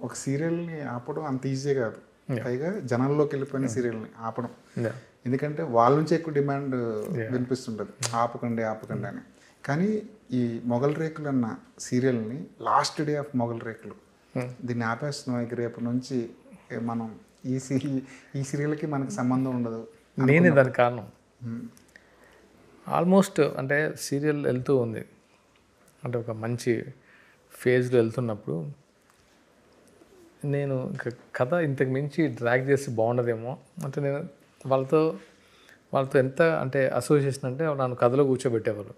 ఒక సీరియల్ని ఆపడం అంత ఈజీ కాదు. పైగా జనాల్లోకి వెళ్ళిపోయిన సీరియల్ని ఆపడం. ఎందుకంటే వాళ్ళ నుంచి ఎక్కువ డిమాండ్ వినిపిస్తుంటుంది, ఆపకండి ఆపకండి అని. కానీ ఈ మొగల్ రేకులు అన్న సీరియల్ని లాస్ట్ డే ఆఫ్ మొగల్ రేకులు దీన్ని ఆపేస్తున్నాం, ఇక రేపు నుంచి మనం ఈ సీరియల్కి మనకి సంబంధం ఉండదు. నేనే దానికి కారణం. ఆల్మోస్ట్ అంటే సీరియల్ వెళ్తూ ఉంది అంటే ఒక మంచి ఫేజ్లో వెళ్తున్నప్పుడు నేను ఇంకా కథ ఇంతకు మించి డ్రాగ్ చేసి బాగుండదేమో అంటే నేను వాళ్ళతో ఎంత అంటే అసోసియేషన్ అంటే నన్ను కథలో కూర్చోబెట్టేవాళ్ళు.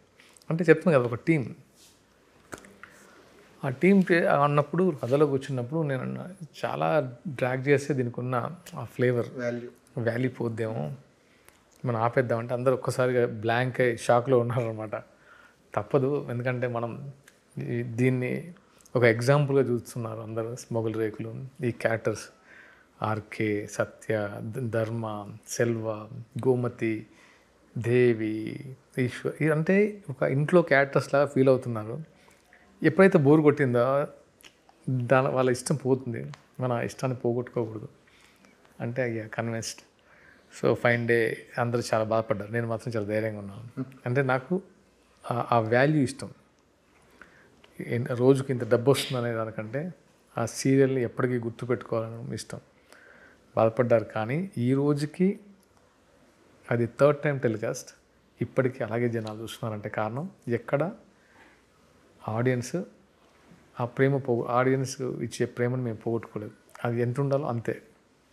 అంటే చెప్తాను కదా ఒక టీం, ఆ టీం అన్నప్పుడు కథలో కూర్చున్నప్పుడు నేను చాలా డ్రాగ్ చేస్తే దీనికి ఉన్న ఆ ఫ్లేవర్ వాల్యూ పోద్దేమో, మనం ఆపేద్దామంటే అందరూ ఒక్కసారిగా బ్లాంక్ అయ్యి షాక్లో ఉన్నారనమాట. తప్పదు, ఎందుకంటే మనం దీన్ని ఒక ఎగ్జాంపుల్గా చూస్తున్నారు అందరూ. మొగల్ రేకులు ఈ క్యారెక్టర్స్ ఆర్కే, సత్య, ధర్మ, సెల్వ, గోమతి, దేవి, ఈశ్వర్ అంటే ఒక ఇంట్లో క్యారెక్టర్స్ లాగా ఫీల్ అవుతున్నారు. ఎప్పుడైతే బోర్ కొట్టిందో వాళ్ళ ఇష్టం పోతుంది, మన ఇష్టాన్ని పోగొట్టుకోకూడదు అంటే అయ్యా కన్విన్స్డ్. సో ఫైన్ డే అందరూ చాలా బాధపడ్డారు, నేను మాత్రం చాలా ధైర్యంగా ఉన్నాను. అంటే నాకు ఆ వాల్యూ ఇష్టం. రోజుకి ఇంత డబ్బు వస్తుంది అనే దానికంటే ఆ సీరియల్ని ఎప్పటికీ గుర్తుపెట్టుకోవాలని ఇష్టం. బాధపడ్డారు, కానీ ఈ రోజుకి అది 3rd టైం టెలికాస్ట్, ఇప్పటికీ అలాగే జనాలు చూస్తున్నారంటే కారణం ఎక్కడ ఆడియన్స్ ఆ ప్రేమ ఆడియన్స్ ఇచ్చే ప్రేమను మేము పోగొట్టుకోలేదు. అది ఎంత ఉండాలో అంతే.